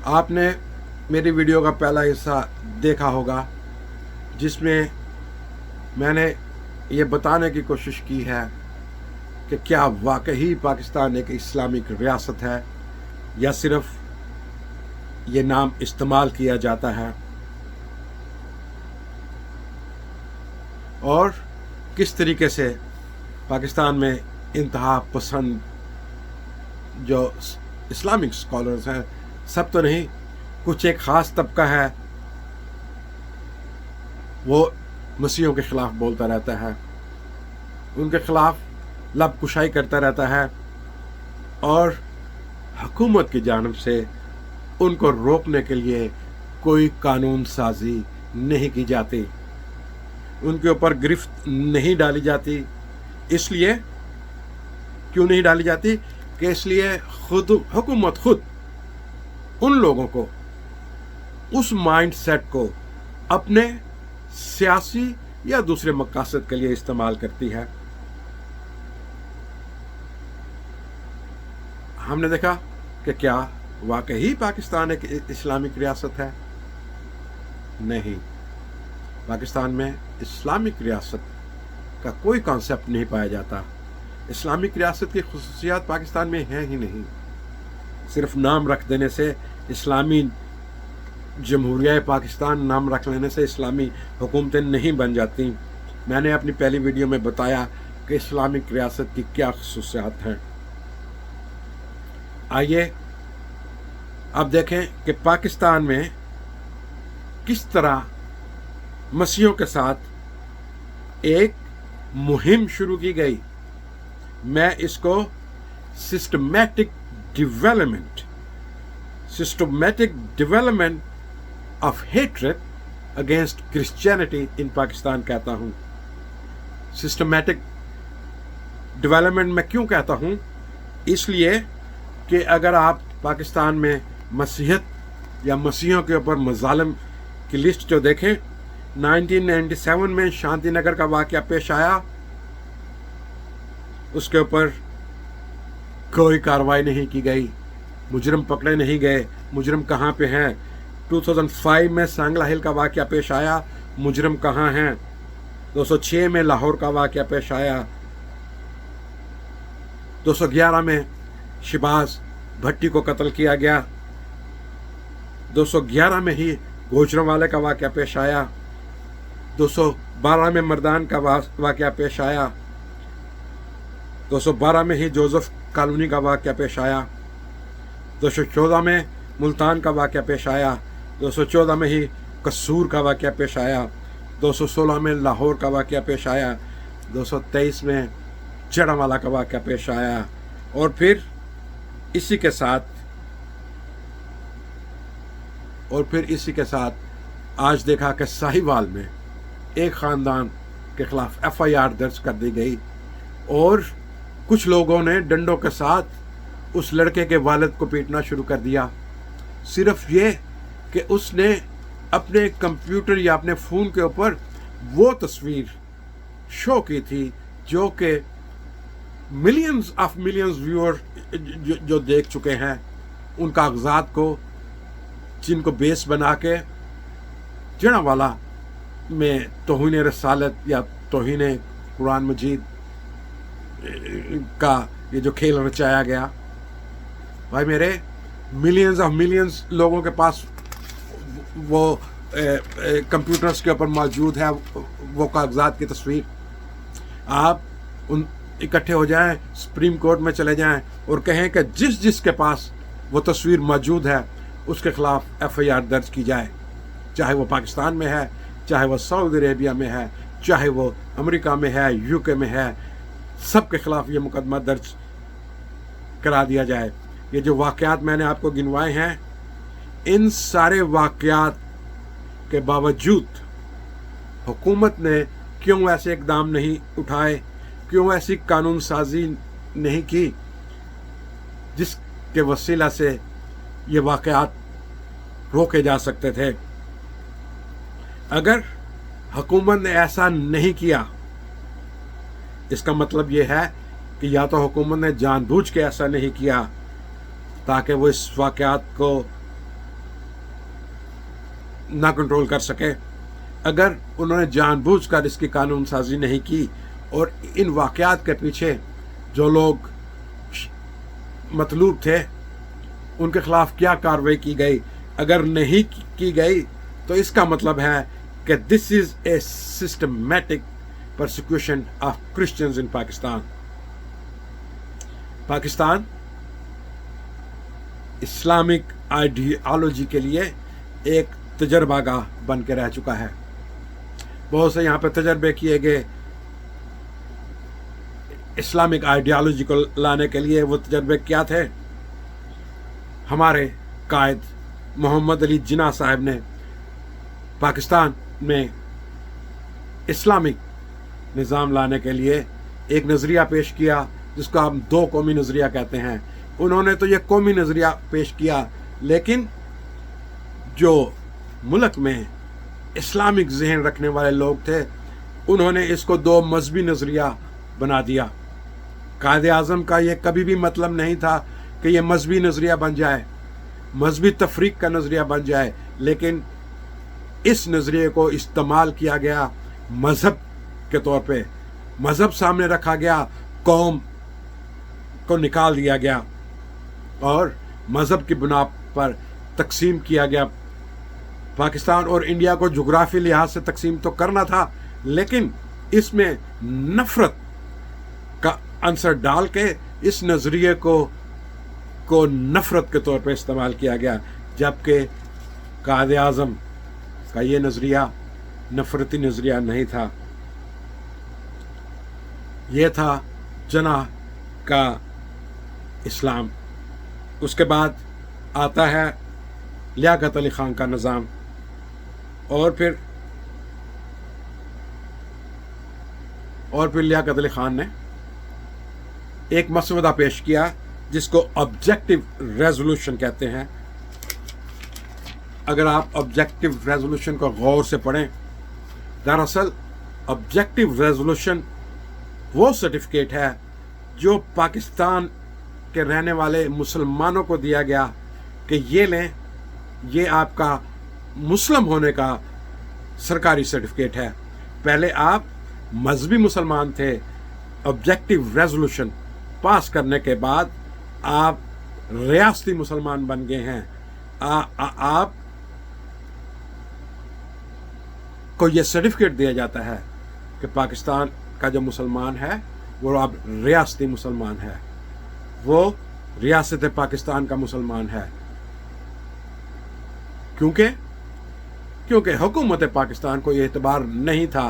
आपने मेरी वीडियो का पहला हिस्सा देखा होगा जिसमें मैंने ये बताने की कोशिश की है कि क्या वाकई पाकिस्तान एक इस्लामिक रियासत है या सिर्फ ये नाम इस्तेमाल किया जाता है, और किस तरीके से पाकिस्तान में इंतहा पसंद जो इस्लामिक स्कॉलर्स हैं, सब तो नहीं, कुछ एक ख़ास तबका है, वो मसीहों के ख़िलाफ़ बोलता रहता है, उनके ख़िलाफ़ लब कुशाई करता रहता है और हुकूमत की जानिब से उनको रोकने के लिए कोई कानून साजी नहीं की जाती, उनके ऊपर गिरफ्त नहीं डाली जाती। इसलिए क्यों नहीं डाली जाती कि इसलिए हुकूमत खुद उन लोगों को, उस माइंड सेट को अपने सियासी या दूसरे मकासद के लिए इस्तेमाल करती है। हमने देखा कि क्या वाकई पाकिस्तान एक इस्लामिक रियासत है? नहीं, पाकिस्तान में इस्लामिक रियासत का कोई कॉन्सेप्ट नहीं पाया जाता। इस्लामिक रियासत की खुसूसियात पाकिस्तान में हैं ही नहीं। सिर्फ नाम रख देने से, इस्लामी जमहूरिया पाकिस्तान नाम रख लेने से इस्लामी हुकूमतें नहीं बन जाती। मैंने अपनी पहली वीडियो में बताया कि इस्लामिक रियासत की क्या खुसूसियात हैं। आइए अब देखें कि पाकिस्तान में किस तरह मसीहों के साथ एक मुहिम शुरू की गई। मैं इसको systematic development of hatred against Christianity in Pakistan कहता हूँ। सिस्टमैटिक डेवलपमेंट मैं क्यों कहता हूँ? इसलिए कि अगर आप पाकिस्तान में मसीहत या मसीहों के ऊपर मज़ालिम की लिस्ट जो देखें, 1997 में शांति नगर का वाक़या पेश आया, उसके ऊपर कोई कार्रवाई नहीं की गई, मुजरम पकड़े नहीं गए। मुजरम कहाँ पे हैं? 2005 में सांगला हिल का वाक़या पेश आया, मुजरम कहाँ हैं? 206 में लाहौर का वाक़या पेश आया, 211 में शहबाज भट्टी को कत्ल किया गया, 211 में ही गोजरांवाले का वाक़या पेश आया, 212 में मर्दान का वाक़या पेश आया, 212 में ही जोसेफ कॉलोनी का वाक़या पेश आया, 214 में मुल्तान का वाक़या पेश आया, 214 में ही कसूर का वाक़या पेश आया, 216 में लाहौर का वाक़या पेश आया, 223 में जड़ांवाला का वाक़या पेश आया। और फिर इसी के साथ आज देखा कि साहिवाल में एक ख़ानदान के ख़िलाफ़ FIR दर्ज कर दी गई और कुछ लोगों ने डंडों के साथ उस लड़के के वालिद को पीटना शुरू कर दिया, सिर्फ ये कि उसने अपने कंप्यूटर या अपने फ़ोन के ऊपर वो तस्वीर शो की थी जो कि मिलियंस व्यूअर जो देख चुके हैं, उन कागजात को जिनको बेस बना के जड़ांवाला में तौहीन रसालत या तौहीन कुरान मजीद का ये जो खेल रचाया गया। भाई मेरे, मिलियंस लोगों के पास वो कंप्यूटर्स के ऊपर मौजूद है वो कागजात की तस्वीर। आप उन इकट्ठे हो जाएं, सुप्रीम कोर्ट में चले जाएं और कहें कि जिसके पास वो तस्वीर मौजूद है उसके ख़िलाफ़ FIR दर्ज की जाए, चाहे वो पाकिस्तान में है, चाहे वो सऊदी अरेबिया में है, चाहे वो अमेरिका में है, UK में है, सब के ख़िलाफ़ ये मुकदमा दर्ज करा दिया जाए। ये जो वाक़यात मैंने आपको गिनवाए हैं, इन सारे वाक़यात के बावजूद हुकूमत ने क्यों ऐसे इक़दाम नहीं उठाए, क्यों ऐसी कानून साजी नहीं की जिसके वसीला से ये वाक़यात रोके जा सकते थे? अगर हुकूमत ने ऐसा नहीं किया, इसका मतलब ये है कि या तो हुकूमत ने जानबूझ के ऐसा नहीं किया ताकि वो इस वाक़यात को ना कंट्रोल कर सके, अगर उन्होंने जानबूझकर इसकी कानून साजी नहीं की और इन वाक़यात के पीछे जो लोग मतलूब थे उनके खिलाफ क्या कार्रवाई की गई, अगर नहीं की गई तो इसका मतलब है कि this is a systematic persecution of Christians in Pakistan. Pakistan Islamic ideology के लिए एक तजर्बागाह बन के रह चुका है। बहुत से यहाँ पे तजर्बे किए गए इस्लामिक आइडियोलॉजी को लाने के लिए। वो तजर्बे क्या थे? हमारे कायद मोहम्मद अली जिन्ना साहब ने पाकिस्तान में इस्लामिक निज़ाम लाने के लिए एक नज़रिया पेश किया जिसको हम दो कौमी नज़रिया कहते हैं। उन्होंने तो ये कौमी नज़रिया पेश किया, लेकिन जो मुल्क में इस्लामिक जहन रखने वाले लोग थे उन्होंने इसको दो मजहबी नज़रिया बना दिया। कायद आज़म का ये कभी भी मतलब नहीं था कि ये मजहबी नज़रिया बन जाए, मजहबी तफरीक का नज़रिया बन जाए, लेकिन इस नज़रिए को इस्तेमाल किया गया मज़हब के तौर पे। मज़हब सामने रखा गया, कौम को निकाल दिया गया और मज़हब की बुनियाद पर तकसीम किया गया। पाकिस्तान और इंडिया को जोग्राफी लिहाज से तकसीम तो करना था, लेकिन इसमें नफ़रत का अंसर डाल के इस नज़रिए को नफ़रत के तौर पे इस्तेमाल किया गया, जबकि कायद आज़म का ये नज़रिया नफ़रती नज़रिया नहीं था। ये था जिन्ना का इस्लाम। उसके बाद आता है लियाकत अली ख़ान का निज़ाम, और फिर लियाकत अली ख़ान ने एक मसवदा पेश किया जिसको ऑब्जेक्टिव रेजोल्यूशन कहते हैं। अगर आप ऑब्जेक्टिव रेजोल्यूशन को गौर से पढ़ें, दरअसल ऑब्जेक्टिव रेजोल्यूशन वो सर्टिफिकेट है जो पाकिस्तान के रहने वाले मुसलमानों को दिया गया कि ये लें, ये आपका मुस्लिम होने का सरकारी सर्टिफिकेट है। पहले आप मजहबी मुसलमान थे, ऑब्जेक्टिव रेजोल्यूशन पास करने के बाद आप रियासती मुसलमान बन गए हैं। आप को यह सर्टिफिकेट दिया जाता है कि पाकिस्तान का जो मुसलमान है वो अब रियासती मुसलमान है, वो रियासत पाकिस्तान का मुसलमान है। क्योंकि हुकूमत पाकिस्तान को ये एतबार नहीं था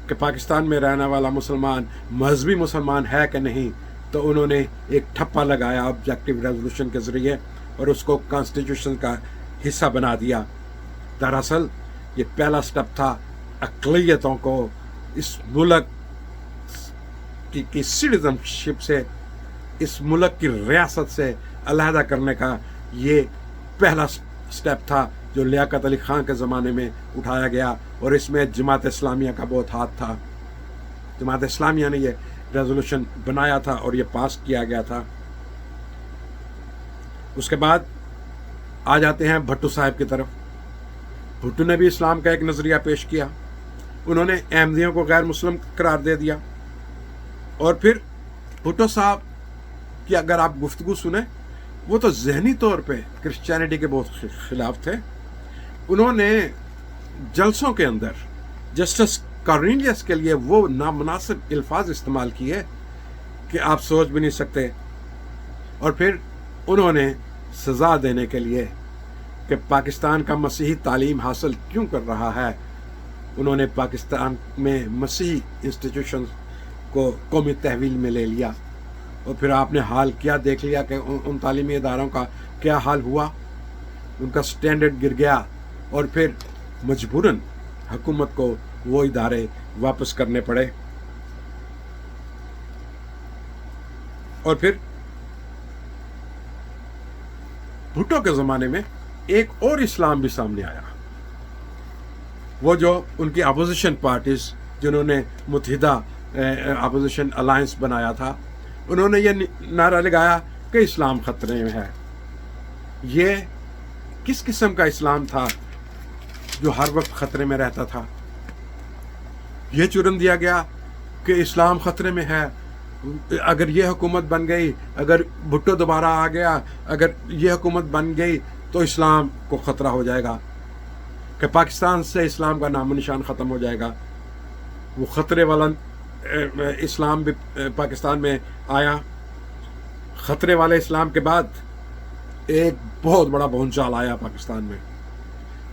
कि पाकिस्तान में रहने वाला मुसलमान मजहबी मुसलमान है कि नहीं, तो उन्होंने एक ठप्पा लगाया ऑब्जेक्टिव रेजोल्यूशन के ज़रिए और उसको कॉन्स्टिट्यूशन का हिस्सा बना दिया। दरअसल ये पहला स्टेप था अक़लियतों को इस मुल्क की सिटीजनशिप से, इस मुल्क की रियासत से अलहदा करने का। ये पहला स्टेप था जो लियाकत अली ख़ान के ज़माने में उठाया गया, और इसमें जमात इस्लामिया का बहुत हाथ था। जमात इस्लामिया ने ये रेजोल्यूशन बनाया था और ये पास किया गया था। उसके बाद आ जाते हैं भुट्टो साहब की तरफ। भुट्टो ने भी इस्लाम का एक नज़रिया पेश किया। उन्होंने अहमदियों को गैर मुस्लिम करार दे दिया। और फिर भुट्टो साहब की अगर आप गुफ्तगू सुने, वो तो ज़हनी तौर पे क्रिश्चियनिटी के बहुत खिलाफ थे। उन्होंने जलसों के अंदर जस्टिस कॉर्नेलियस के लिए वो नामुनासिब अल्फाज इस्तेमाल किए कि आप सोच भी नहीं सकते। और फिर उन्होंने सज़ा देने के लिए कि पाकिस्तान का मसीही तालीम हासिल क्यों कर रहा है, उन्होंने पाकिस्तान में मसीही इंस्टीट्यूशन को कौमी तहवील में ले लिया। और फिर आपने हाल क्या देख लिया कि उन तालीमी इदारों का क्या हाल हुआ, उनका स्टैंडर्ड गिर गया और फिर मजबूरन हुकूमत को वो इदारे वापस करने पड़े। और फिर भुट्टो के ज़माने में एक और इस्लाम भी सामने आया। वो जो उनकी अपोजिशन पार्टीज जिन्होंने मुत्तहिदा अपोजिशन अलायंस बनाया था, उन्होंने ये नारा लगाया कि इस्लाम खतरे में है। ये किस किस्म का इस्लाम था? جو ہر وقت خطرے میں رہتا تھا. یہ چرن دیا گیا کہ اسلام خطرے میں ہے. اگر یہ حکومت بن گئی، اگر بھٹو دوبارہ آ گیا، اگر یہ حکومت بن گئی تو اسلام کو خطرہ ہو جائے گا، کہ پاکستان سے اسلام کا نام و نشان ختم ہو جائے گا. وہ خطرے والا اسلام بھی پاکستان میں آیا. خطرے والے اسلام کے بعد ایک بہت بڑا بھونچال آیا پاکستان میں.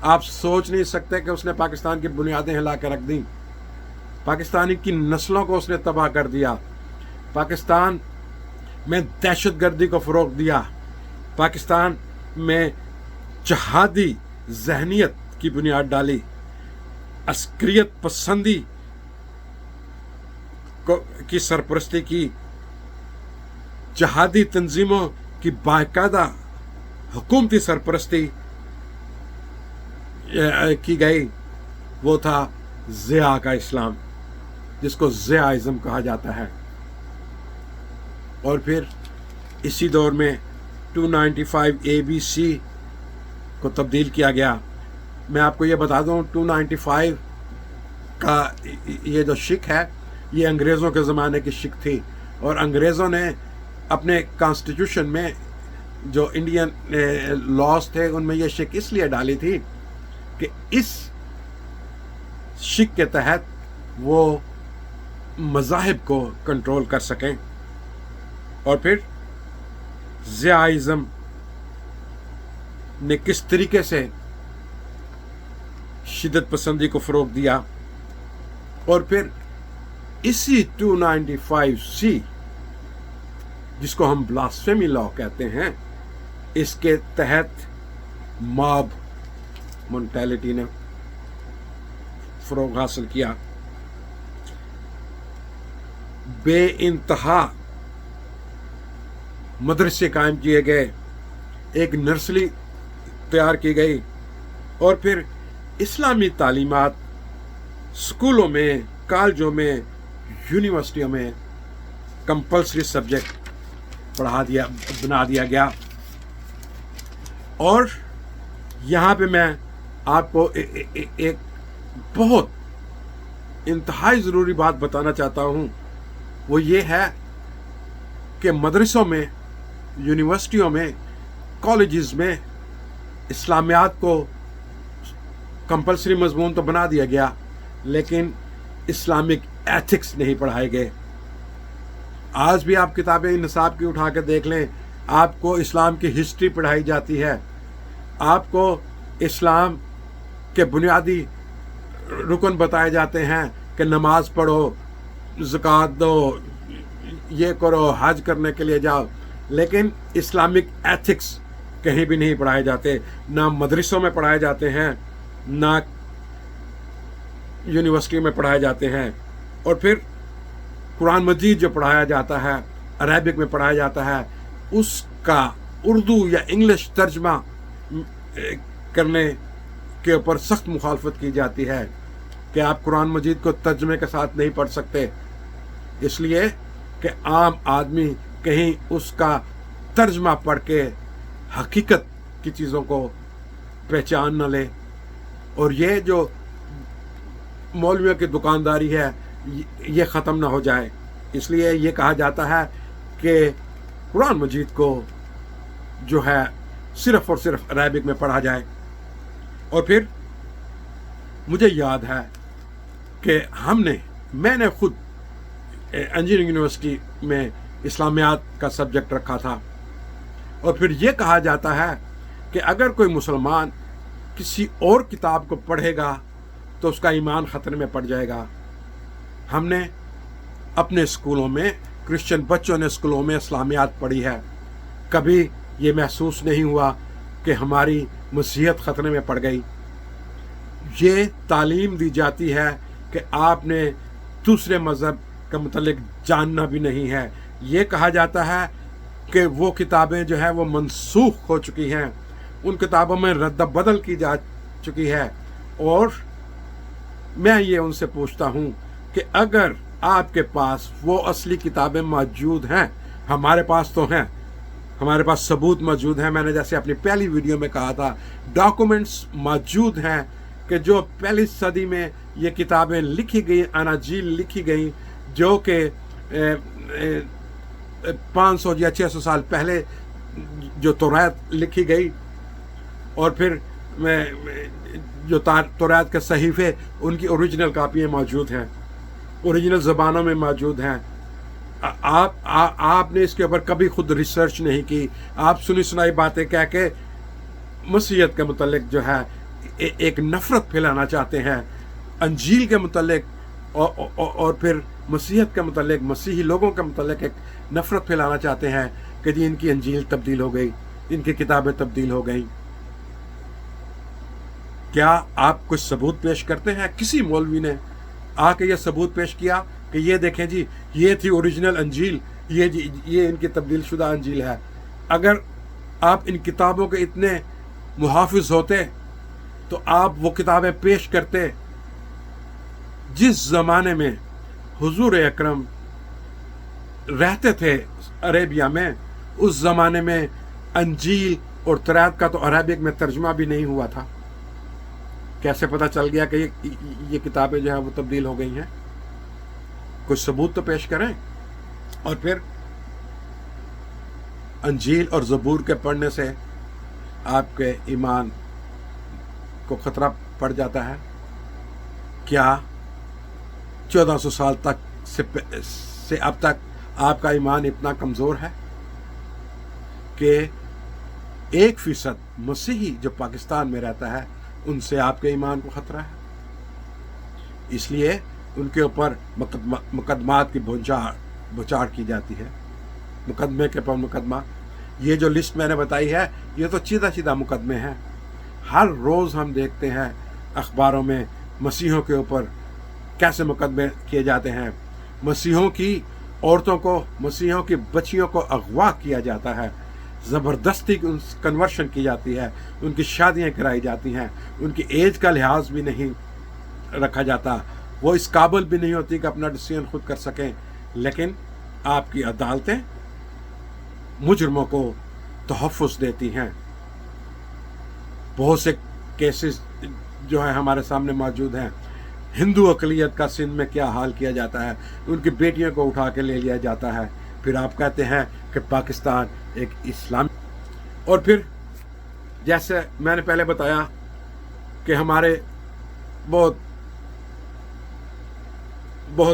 آپ سوچ نہیں سکتے کہ اس نے پاکستان کی بنیادیں ہلا کے رکھ دیں. پاکستانی کی نسلوں کو اس نے تباہ کر دیا. پاکستان میں دہشت گردی کو فروغ دیا. پاکستان میں جہادی ذہنیت کی بنیاد ڈالی. عسکریت پسندی کی سرپرستی کی. جہادی تنظیموں کی باقاعدہ حکومتی سرپرستی کی گئی. وہ تھا ضیاء کا اسلام، جس کو ضیاءزم کہا جاتا ہے. اور پھر اسی دور میں 295 ABC کو تبدیل کیا گیا. میں آپ کو یہ بتا دوں 295 کا یہ جو شک ہے یہ انگریزوں کے زمانے کی شک تھی، اور انگریزوں نے اپنے کانسٹیٹیوشن میں جو انڈین لاز تھے ان میں یہ شک اس لیے ڈالی تھی کہ اس شک کے تحت وہ مذاہب کو کنٹرول کر سکیں. اور پھر ضیاءزم نے کس طریقے سے شدت پسندی کو فروغ دیا. اور پھر اسی 295C جس کو ہم بلاسفیمی لا کہتے ہیں، اس کے تحت ماب مونٹیلٹی نے فروغ حاصل کیا. بے انتہا مدرسے قائم کیے گئے، ایک نرسری تیار کی گئی، اور پھر اسلامی تعلیمات اسکولوں میں، کالجوں میں، یونیورسٹیوں میں کمپلسری سبجیکٹ بنا دیا گیا. اور یہاں پہ میں آپ کو ایک بہت انتہائی ضروری بات بتانا چاہتا ہوں. وہ یہ ہے کہ مدرسوں میں، یونیورسٹیوں میں، کالجز میں اسلامیات کو کمپلسری مضمون تو بنا دیا گیا، لیکن اسلامک ایتھکس نہیں پڑھائے گئے. آج بھی آپ کتابیں نصاب کی اٹھا کے دیکھ لیں، آپ کو اسلام کی ہسٹری پڑھائی جاتی ہے، آپ کو اسلام کے بنیادی رکن بتائے جاتے ہیں کہ نماز پڑھو، زکوٰۃ دو، یہ کرو، حج کرنے کے لیے جاؤ، لیکن اسلامک ایتھکس کہیں بھی نہیں پڑھائے جاتے. نہ مدرسوں میں پڑھائے جاتے ہیں، نہ یونیورسٹی میں پڑھائے جاتے ہیں. اور پھر قرآن مجید جو پڑھایا جاتا ہے، عربک میں پڑھایا جاتا ہے، اس کا اردو یا انگلش ترجمہ کرنے کے اوپر سخت مخالفت کی جاتی ہے کہ آپ قرآن مجید کو ترجمے کے ساتھ نہیں پڑھ سکتے، اس لیے کہ عام آدمی کہیں اس کا ترجمہ پڑھ کے حقیقت کی چیزوں کو پہچان نہ لے. اور یہ جو مولویوں کی دکانداری ہے یہ ختم نہ ہو جائے، اس لیے یہ کہا جاتا ہے کہ قرآن مجید کو جو ہے صرف اور صرف عربک میں پڑھا جائے. اور پھر مجھے یاد ہے کہ میں نے خود انجینئرنگ یونیورسٹی میں اسلامیات کا سبجیکٹ رکھا تھا، اور پھر یہ کہا جاتا ہے کہ اگر کوئی مسلمان کسی اور کتاب کو پڑھے گا تو اس کا ایمان خطرے میں پڑ جائے گا. ہم نے اپنے اسکولوں میں، کرسچن بچوں نے اسکولوں میں اسلامیات پڑھی ہے، کبھی یہ محسوس نہیں ہوا کہ ہماری مسیحیت خطرے میں پڑ گئی. یہ تعلیم دی جاتی ہے کہ آپ نے دوسرے مذہب کا متعلق جاننا بھی نہیں ہے. یہ کہا جاتا ہے کہ وہ کتابیں جو ہیں وہ منسوخ ہو چکی ہیں، ان کتابوں میں رد و بدل کی جا چکی ہے. اور میں یہ ان سے پوچھتا ہوں کہ اگر آپ کے پاس وہ اصلی کتابیں موجود ہیں، ہمارے پاس تو ہیں، ہمارے پاس ثبوت موجود ہیں، میں نے جیسے اپنی پہلی ویڈیو میں کہا تھا ڈاکومنٹس موجود ہیں کہ جو پہلی صدی میں یہ کتابیں لکھی گئی، اناجیل لکھی گئی، جو کہ 500 یا 600 سال پہلے جو توریت لکھی گئی، اور پھر جو توریت کے صحیفے ان کی اوریجنل کاپیاں موجود ہیں، اوریجنل زبانوں میں موجود ہیں. آپ نے اس کے اوپر کبھی خود ریسرچ نہیں کی. آپ سنی سنائی باتیں کہہ کے مسیحیت کے متعلق جو ہے ایک نفرت پھیلانا چاہتے ہیں، انجیل کے متعلق اور پھر مسیحیت کے متعلق، مسیحی لوگوں کے متعلق ایک نفرت پھیلانا چاہتے ہیں کہ جی ان کی انجیل تبدیل ہو گئی، ان کی کتابیں تبدیل ہو گئیں. کیا آپ کچھ ثبوت پیش کرتے ہیں؟ کسی مولوی نے آ کے یہ ثبوت پیش کیا کہ یہ دیکھیں جی یہ تھی اوریجنل انجیل، یہ ان کی تبدیل شدہ انجیل ہے؟ اگر آپ ان کتابوں کے اتنے محافظ ہوتے تو آپ وہ کتابیں پیش کرتے. جس زمانے میں حضور اکرم رہتے تھے عربیہ میں، اس زمانے میں انجیل اور توریت کا تو عربک میں ترجمہ بھی نہیں ہوا تھا. کیسے پتہ چل گیا کہ یہ کتابیں جو ہیں وہ تبدیل ہو گئی ہیں؟ کچھ ثبوت تو پیش کریں. اور پھر انجیل اور زبور کے پڑھنے سے آپ کے ایمان کو خطرہ پڑ جاتا ہے. کیا 1400 سال تک سے اب تک آپ کا ایمان اتنا کمزور ہے کہ 1% مسیحی جو پاکستان میں رہتا ہے ان سے آپ کے ایمان کو خطرہ ہے؟ اس لیے ان کے اوپر مقدمات کی بچاڑ کی جاتی ہے، مقدمے کے پر مقدمہ. یہ جو لسٹ میں نے بتائی ہے یہ تو سیدھا مقدمے ہیں. ہر روز ہم دیکھتے ہیں اخباروں میں مسیحوں کے اوپر کیسے مقدمے کیے جاتے ہیں. مسیحوں کی عورتوں کو، مسیحوں کی بچیوں کو اغوا کیا جاتا ہے، زبردستی کنورشن کی جاتی ہے، ان کی شادیاں کرائی جاتی ہیں، ان کی ایج کا لحاظ بھی نہیں رکھا جاتا، وہ اس قابل بھی نہیں ہوتی کہ اپنا ڈیسیژن خود کر سکیں. لیکن آپ کی عدالتیں مجرموں کو تحفظ دیتی ہیں. بہت سے کیسز جو ہیں ہمارے سامنے موجود ہیں. ہندو اقلیت کا سندھ میں کیا حال کیا جاتا ہے، ان کی بیٹیوں کو اٹھا کے لے لیا جاتا ہے. پھر آپ کہتے ہیں کہ پاکستان ایک اسلام. اور پھر جیسے میں نے پہلے بتایا کہ ہمارے بہت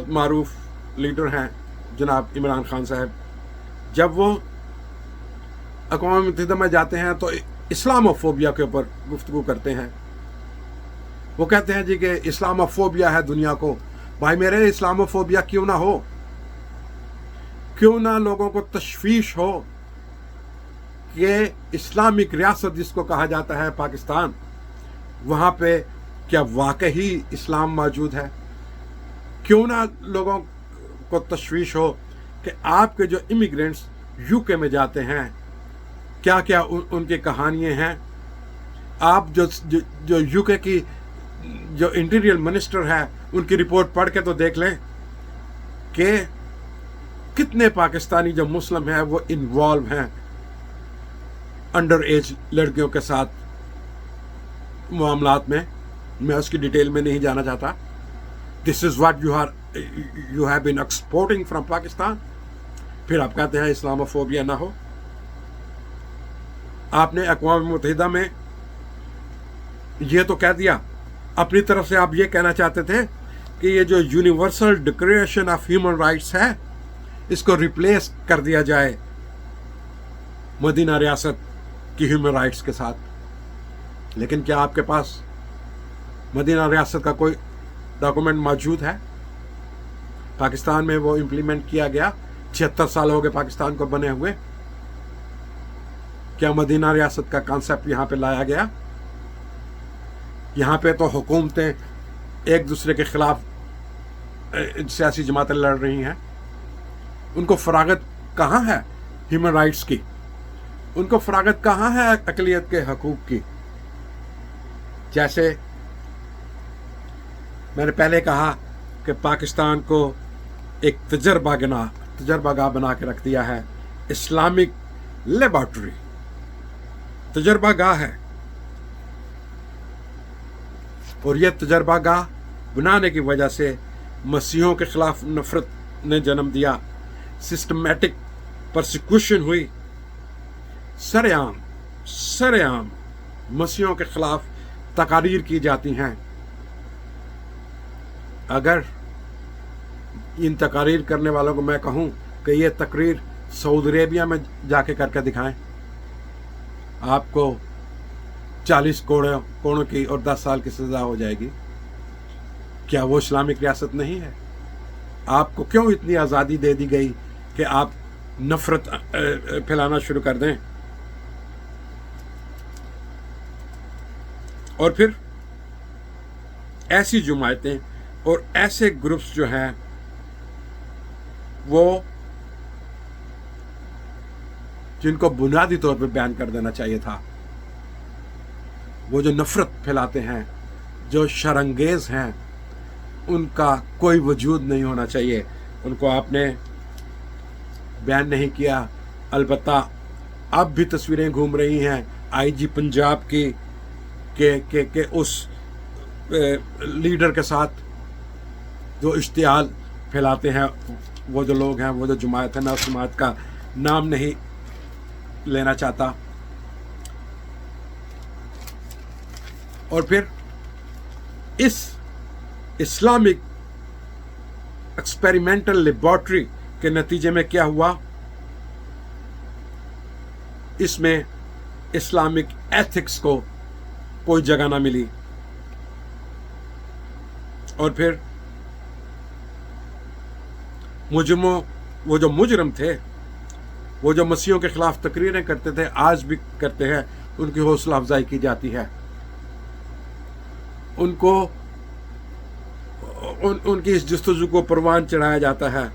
معروف لیڈر ہیں جناب عمران خان صاحب. جب وہ اقوام متحدہ میں جاتے ہیں تو اسلاموفوبیا کے اوپر گفتگو کرتے ہیں. وہ کہتے ہیں جی کہ اسلاموفوبیا ہے دنیا کو. بھائی میرے، اسلاموفوبیا کیوں نہ ہو، کیوں نہ لوگوں کو تشویش ہو کہ اسلامک ریاست جس کو کہا جاتا ہے پاکستان، وہاں پہ کیا واقعی اسلام موجود ہے. کیوں نہ لوگوں کو تشویش ہو کہ آپ کے جو امیگرینٹس یو کے میں جاتے ہیں کیا کیا ان کی کہانیاں ہیں. آپ جو یو کے کی جو انٹیریئر منسٹر ہے ان کی رپورٹ پڑھ کے تو دیکھ لیں کہ کتنے پاکستانی جو مسلم ہیں وہ انوالو ہیں انڈر ایج لڑکیوں کے ساتھ معاملات میں. میں اس کی ڈیٹیل میں نہیں جانا چاہتا. This is what you have been exporting from Pakistan. پھر آپ کہتے ہیں اسلاموفوبیا نہ ہو. آپ نے اقوام متحدہ میں یہ تو کہہ دیا، اپنی طرف سے آپ یہ کہنا چاہتے تھے کہ یہ جو universal declaration of human rights ہے اس کو ریپلیس کر دیا جائے مدینہ ریاست کی ہیومن رائٹس کے ساتھ. لیکن کیا آپ کے پاس مدینہ ریاست کا کوئی ڈاکومنٹ موجود ہے؟ پاکستان میں وہ امپلیمنٹ کیا گیا، 76 سال ہو گئے پاکستان کو بنے ہوئے. کیا مدینہ ریاست کا کانسیپٹ یہاں پہ لایا گیا؟ یہاں پہ تو حکومتیں ایک دوسرے کے خلاف سیاسی جماعتیں لڑ رہی ہیں. ان کو فراغت کہاں ہے ہیومن رائٹس کی؟ ان کو فراغت کہاں ہے اقلیت کے حقوق کی؟ جیسے میں نے پہلے کہا کہ پاکستان کو ایک تجربہ گاہ بنا کے رکھ دیا ہے. اسلامک لیبارٹری تجربہ گاہ ہے. और यह तजर्बागाह बनाने की वजह से मसीहों के खिलाफ नफरत ने जन्म दिया। सिस्टमेटिक परसिक्यूशन हुई, सरेआम मसीहों के खिलाफ तकारीर की जाती हैं। अगर इन तकारीर करने वालों को मैं कहूं कि ये तकरीर सऊदी अरेबिया में जाके करके दिखाएं, आपको 40 कोड़ों की और 10 साल की सजा हो जाएगी। क्या वो इस्लामिक रियासत नहीं है? आपको क्यों इतनी आज़ादी दे दी गई कि आप नफरत फैलाना शुरू कर दें? और फिर ऐसी जमायतें और ऐसे ग्रुप्स जो हैं वो जिनको बुनियादी तौर पर बैन कर देना चाहिए था, वो जो नफरत फैलाते हैं, जो शरंगेज हैं, उनका कोई वजूद नहीं होना चाहिए। उनको आपने बैन नहीं किया। अलबत्ता अब भी तस्वीरें घूम रही हैं आईजी पंजाब की के उस लीडर के साथ जो इश्तियाल फैलाते हैं। वो जो लोग हैं, वो जो जमात है, मैं उस जमात का नाम नहीं लेना चाहता। और फिर इस इस्लामिक एक्सपेरिमेंटल लेबोरेटरी के नतीजे में क्या हुआ? इसमें इस्लामिक एथिक्स को कोई जगह ना मिली। और फिर मुजरिमों, वो जो मुजरिम थे, वो जो मसीहों के खिलाफ तकरीरें करते थे, आज भी करते हैं, उनकी हौसला अफजाई की जाती है। उनको उनकी इस जस्तजू को परवान चढ़ाया जाता है।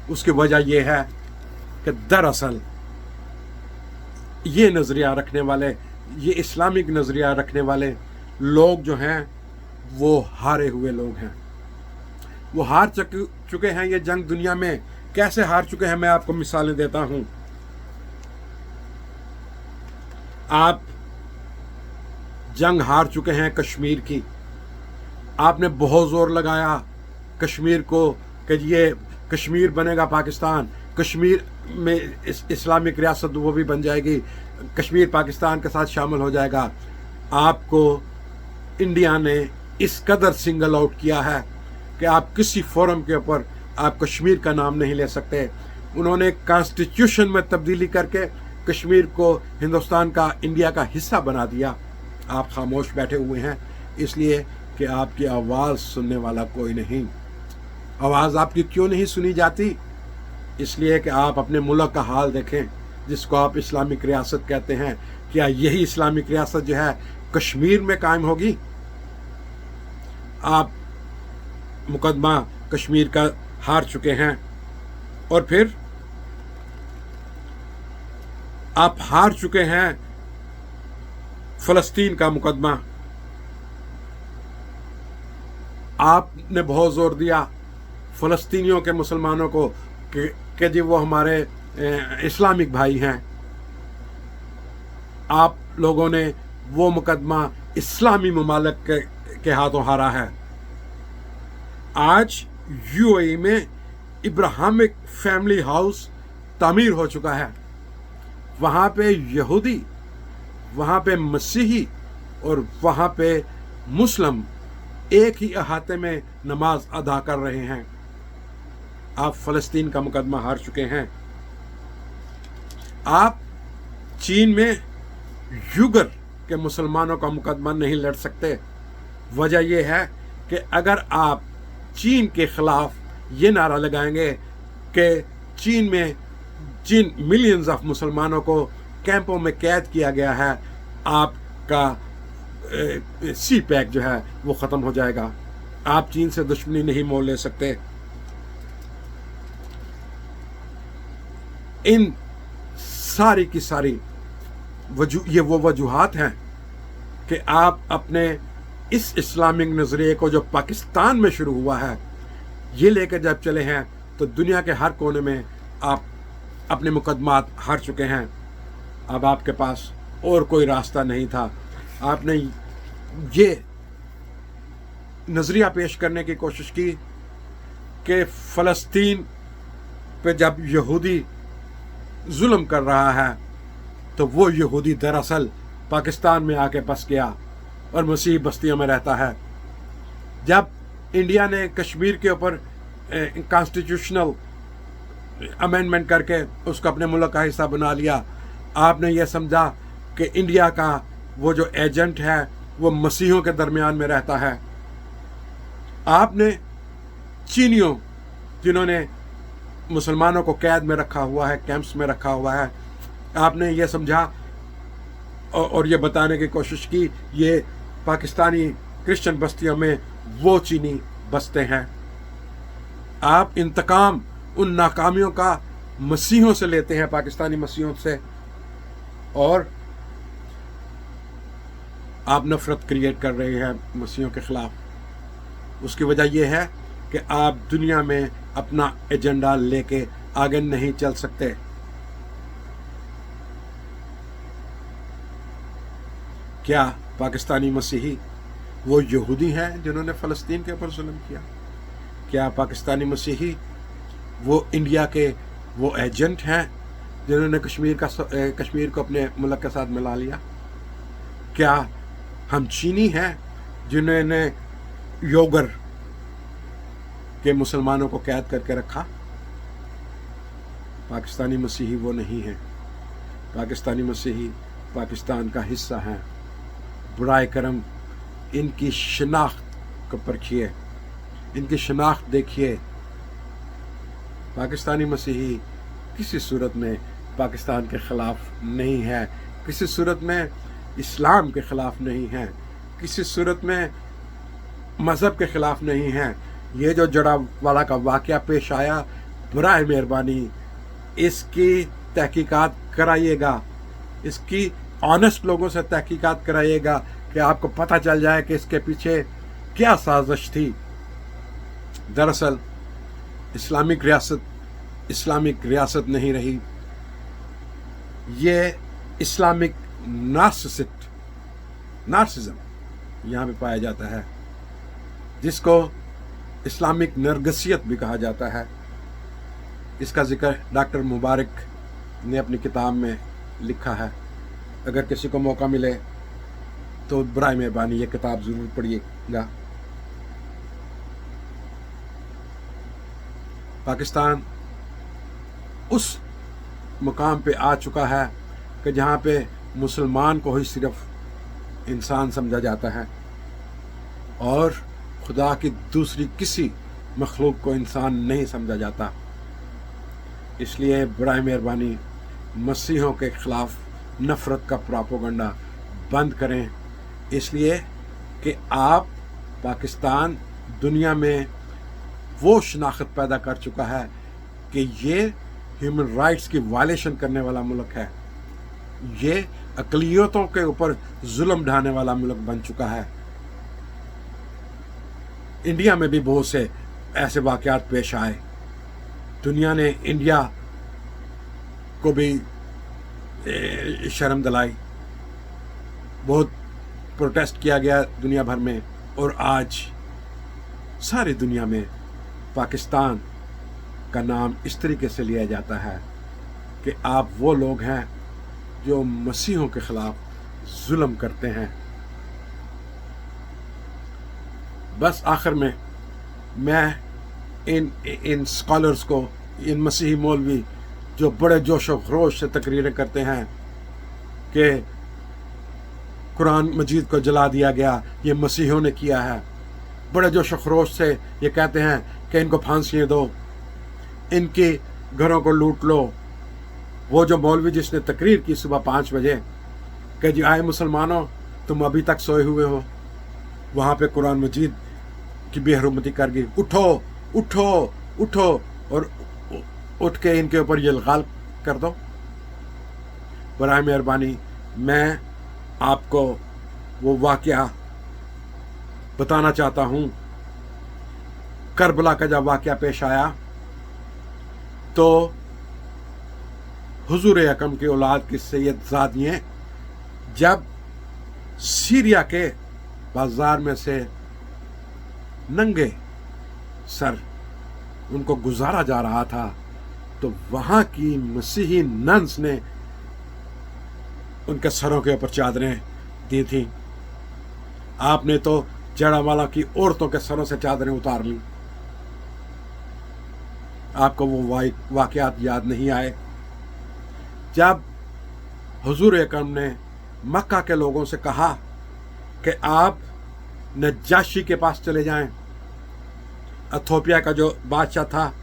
उसकी वजह यह है कि दरअसल ये नज़रिया रखने वाले, ये इस्लामिक नज़रिया रखने वाले लोग जो हैं वो हारे हुए लोग हैं। वो हार चुके हैं। ये जंग दुनिया में कैसे हार चुके हैं, मैं आपको मिसालें देता हूं। आप जंग हार चुके हैं कश्मीर की। आपने बहुत जोर लगाया कश्मीर को कि ये कश्मीर बनेगा पाकिस्तान, कश्मीर में इस्लामिक रियासत वो भी बन जाएगी, कश्मीर पाकिस्तान के साथ शामिल हो जाएगा। आपको इंडिया ने इस कदर सिंगल आउट किया है कि आप किसी फोरम के ऊपर आप कश्मीर का नाम नहीं ले सकते। उन्होंने कॉन्स्टिट्यूशन में तब्दीली करके कश्मीर को हिंदुस्तान का, इंडिया का हिस्सा बना दिया। आप खामोश बैठे हुए हैं इसलिए कि आपकी आवाज़ सुनने वाला कोई नहीं। आवाज़ आपकी क्यों नहीं सुनी जाती? इसलिए कि आप अपने मुल्क का हाल देखें, जिसको आप इस्लामिक रियासत कहते हैं। क्या यही इस्लामिक रियासत जो है कश्मीर में कायम होगी? आप मुकदमा कश्मीर का हार चुके हैं। और फिर आप हार चुके हैं फ़लस्तीन का मुकदमा। आपने बहुत जोर दिया फ़लस्तीनियों के मुसलमानों को कि जी वो हमारे इस्लामिक भाई हैं। आप लोगों ने वो मुकदमा इस्लामी ममालिक के हाथों हारा है। आज यूएई में इब्राहिमिक फैमिली हाउस तामीर हो चुका है। वहाँ पे यहूदी, वहाँ पे मसीही और वहाँ पे मुस्लिम एक ही अहाते में नमाज अदा कर रहे हैं। आप फ़लस्तीन का मुकदमा हार चुके हैं। आप चीन में युगर के मुसलमानों का मुकदमा नहीं लड़ सकते। वजह यह है कि अगर आप चीन के खिलाफ ये नारा लगाएंगे कि चीन में जिन मिलियंस ऑफ मुसलमानों को कैंपों में कैद किया गया है, आपका सी पैक जो है वो ख़त्म हो जाएगा। आप चीन से दुश्मनी नहीं मोल ले सकते। इन सारी की सारी ये वो वजूहात हैं कि आप अपने इस इस्लामिक नज़रिए को जो पाकिस्तान में शुरू हुआ है, ये लेकर जब चले हैं तो दुनिया के हर कोने में आप अपने मुकदमात हार चुके हैं। अब आपके पास और कोई रास्ता नहीं था। आपने یہ نظریہ پیش کرنے کی کوشش کی کہ فلسطین پہ جب یہودی ظلم کر رہا ہے تو وہ یہودی دراصل پاکستان میں آ کے بس گیا اور مسیحی بستیوں میں رہتا ہے. جب انڈیا نے کشمیر کے اوپر کانسٹیٹیوشنل امینڈمنٹ کر کے اس کو اپنے ملک کا حصہ بنا لیا, آپ نے یہ سمجھا کہ انڈیا کا وہ جو ایجنٹ ہے وہ مسیحیوں کے درمیان میں رہتا ہے. آپ نے چینیوں جنہوں نے مسلمانوں کو قید میں رکھا ہوا ہے, کیمپس میں رکھا ہوا ہے, آپ نے یہ سمجھا اور یہ بتانے کی کوشش کی یہ پاکستانی کرسچن بستیوں میں وہ چینی بستے ہیں. آپ انتقام ان ناکامیوں کا مسیحوں سے لیتے ہیں, پاکستانی مسیحوں سے, اور آپ نفرت کریٹ کر رہے ہیں مسیحوں کے خلاف. اس کی وجہ یہ ہے کہ آپ دنیا میں اپنا ایجنڈا لے کے آگے نہیں چل سکتے. کیا پاکستانی مسیحی وہ یہودی ہیں جنہوں نے فلسطین کے اوپر ظلم کیا؟ کیا پاکستانی مسیحی وہ انڈیا کے وہ ایجنٹ ہیں جنہوں نے کشمیر کو اپنے ملک کے ساتھ ملا لیا؟ کیا ہم چینی ہیں جنہوں نے یوگر کے مسلمانوں کو قید کر کے رکھا؟ پاکستانی مسیحی وہ نہیں ہیں. پاکستانی مسیحی پاکستان کا حصہ ہیں. برائے کرم ان کی شناخت کو پرکھیے, ان کی شناخت دیکھیے. پاکستانی مسیحی کسی صورت میں پاکستان کے خلاف نہیں ہے, کسی صورت میں اسلام کے خلاف نہیں ہے, کسی صورت میں مذہب کے خلاف نہیں ہے. یہ جو جڑا والا کا واقعہ پیش آیا, برائے مہربانی اس کی تحقیقات کرائیے گا, اس کی آنیسٹ لوگوں سے تحقیقات کرائیے گا کہ آپ کو پتہ چل جائے کہ اس کے پیچھے کیا سازش تھی. دراصل اسلامک ریاست نہیں رہی, یہ اسلامک نارسزم یہاں پہ پایا جاتا ہے, جس کو اسلامک نرگسیت بھی کہا جاتا ہے. اس کا ذکر ڈاکٹر مبارک نے اپنی کتاب میں لکھا ہے. اگر کسی کو موقع ملے تو برائے مہربانی یہ کتاب ضرور پڑھیے گا. پاکستان اس مقام پہ آ چکا ہے کہ جہاں پہ مسلمان کو ہی صرف انسان سمجھا جاتا ہے اور خدا کی دوسری کسی مخلوق کو انسان نہیں سمجھا جاتا. اس لیے برائے مہربانی مسیحوں کے خلاف نفرت کا پراپوگنڈا بند کریں, اس لیے کہ آپ پاکستان دنیا میں وہ شناخت پیدا کر چکا ہے کہ یہ ہیومن رائٹس کی وائلیشن کرنے والا ملک ہے, یہ اقلیتوں کے اوپر ظلم ڈھانے والا ملک بن چکا ہے. انڈیا میں بھی بہت سے ایسے واقعات پیش آئے. دنیا نے انڈیا کو بھی شرم دلائی, بہت پروٹیسٹ کیا گیا دنیا بھر میں, اور آج ساری دنیا میں پاکستان کا نام اس طریقے سے لیا جاتا ہے کہ آپ وہ لوگ ہیں جو مسیحوں کے خلاف ظلم کرتے ہیں. بس آخر میں ان اسکالرز کو, ان مسیحی مولوی جو بڑے جوش و خروش سے تقریریں کرتے ہیں کہ قرآن مجید کو جلا دیا گیا, یہ مسیحیوں نے کیا ہے, بڑے جوش و خروش سے یہ کہتے ہیں کہ ان کو پھانسیاں دو, ان کے گھروں کو لوٹ لو. وہ جو مولوی جس نے تقریر کی صبح 5 بجے کہ جی آئے مسلمانوں تم ابھی تک سوئے ہوئے ہو, وہاں پہ قرآن مجید کی بے حرمتی کر گئی, اٹھو اٹھو اٹھو اور اٹھ کے ان کے اوپر یہ الغال کر دو. برائے مہربانی میں آپ کو وہ واقعہ بتانا چاہتا ہوں. کربلا کا جب واقعہ پیش آیا تو حضور اکرم کی اولاد کی سید زادیاں جب سیریا کے बाजार में से नंगे सर उनको गुजारा जा रहा था, तो वहाँ की मसीही नन्स ने उनके सरों के ऊपर चादरें दी थी। आपने तो जड़ावाला की औरतों के सरों से चादरें उतार ली। आपको वो वाक़यात याद नहीं आए जब हुजूर अकरम ने मक्का के लोगों से कहा कि आप नजाशी के पास चले जाएं। इथियोपिया का जो बादशाह था,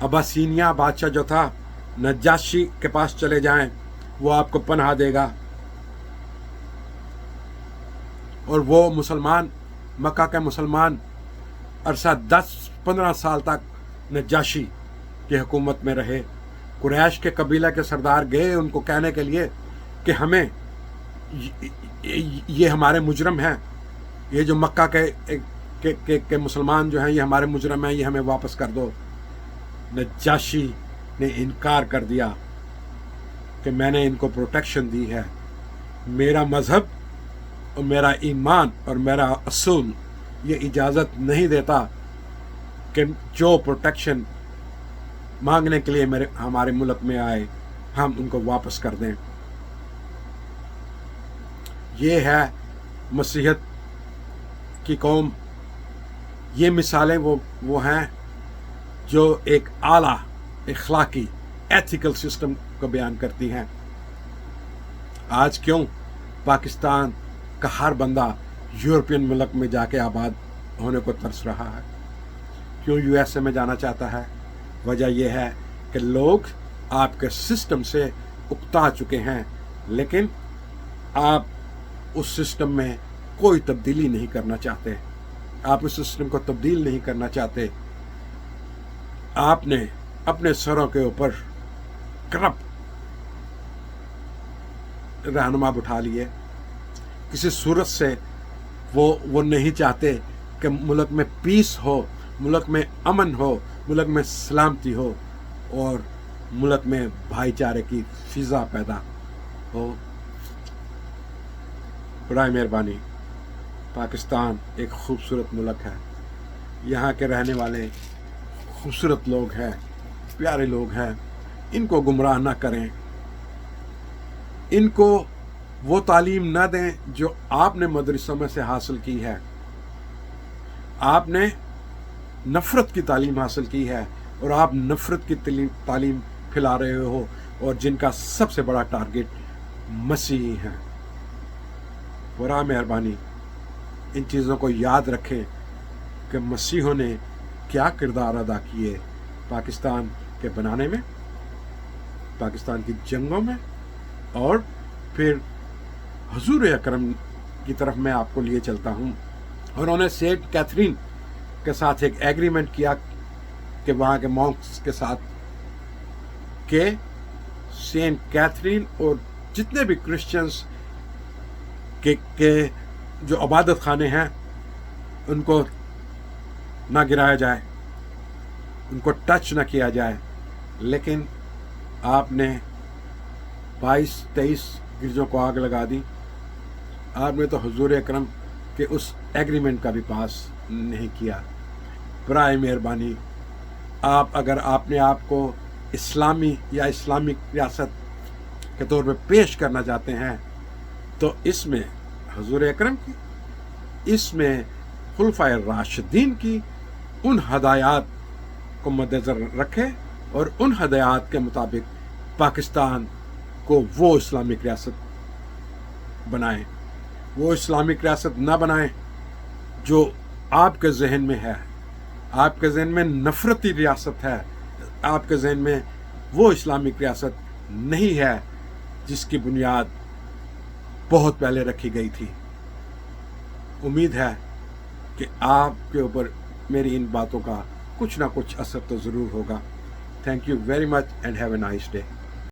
अबासीनिया बादशाह जो था, नजाशी के पास चले जाएं, वो आपको पनाह देगा। और वो मुसलमान, मक्का के मुसलमान अरसा 10-15 साल तक नजाशी की हुकूमत में रहे। कुरैश के कबीला के सरदार गए उनको कहने के लिए कि हमें ये हमारे मुजरम हैं, ये जो मक्का के मुसलमान जो हैं ये हमारे मुजरम हैं, ये हमें वापस कर दो। नजाशी ने इनकार कर दिया कि मैंने इनको प्रोटेक्शन दी है। मेरा मज़हब और मेरा ईमान और मेरा असूल ये इजाज़त नहीं देता कि जो प्रोटेक्शन मांगने के लिए हमारे मुल्क में आए हम उनको वापस कर दें। ये है मसीहत की कौम। ये मिसालें वो हैं जो एक आला इखलाकी एथिकल सिस्टम को बयान करती हैं। आज क्यों पाकिस्तान का हर बंदा यूरोपियन मुल्क में जाके आबाद होने को तरस रहा है? क्यों यूएसए में जाना चाहता है? वजह यह है कि लोग आपके सिस्टम से उकता चुके हैं, लेकिन आप उस सिस्टम में कोई तब्दीली नहीं करना चाहते। आप उस सिस्टम को तब्दील नहीं करना चाहते। आपने अपने सरों के ऊपर करप्ट रहनुमा बिठा लिए। किसी सूरत से वो नहीं चाहते कि मुल्क में पीस हो, मुल्क में अमन हो, मुल्क में सलामती हो और मुल्क में भाईचारे की फिजा पैदा हो। बराए मेहरबानी, पाकिस्तान एक खूबसूरत मुल्क है। यहाँ के रहने वाले खूबसूरत लोग हैं, प्यारे लोग हैं। इनको गुमराह ना करें, इनको वो तालीम ना दें जो आपने मदरसों में से हासिल की है। आपने नफ़रत की तालीम हासिल की है और आप नफ़रत की तालीम फैला रहे हो, और जिनका सबसे बड़ा टारगेट मसीही हैं। बरा मेहरबानी इन चीज़ों को याद रखें कि मसीहों ने क्या किरदार अदा किए पाकिस्तान के बनाने में, पाकिस्तान की जंगों में, और फिर हुजूर अकरम की तरफ मैं आपको लिए चलता हूँ। उन्होंने सेंट कैथरीन के साथ एक एग्रीमेंट किया कि वहाँ के मॉन्क्स के साथ कि सेंट कैथरीन और जितने भी क्रिश्चियंस के जो इबादत खाने हैं उनको ना गिराया जाए, उनको टच ना किया जाए। लेकिन आपने 22-23 गिरजों को आग लगा दी। आपने तो हुजूर अकरम के उस एग्रीमेंट का भी पास नहीं किया। बराए मेहरबानी, आप अगर आपने आपको इस्लामी या इस्लामिक रियासत के तौर पे पेश करना चाहते हैं तो इसमें हुजूर अकरम की, इसमें खुलफाए राशिदीन की उन हदायत को मद्देनज़र रखें और उन हदायत के मुताबिक पाकिस्तान को वो इस्लामिक रियासत बनाएं। वो इस्लामिक रियासत ना बनाएं जो आपके जहन में है। आपके जहन में नफ़रती रियासत है, आपके जहन में वो इस्लामिक रियासत नहीं है जिसकी बुनियाद बहुत पहले रखी गई थी। उम्मीद है कि आपके ऊपर मेरी इन बातों का कुछ ना कुछ असर तो ज़रूर होगा। Thank you very much and have a nice day.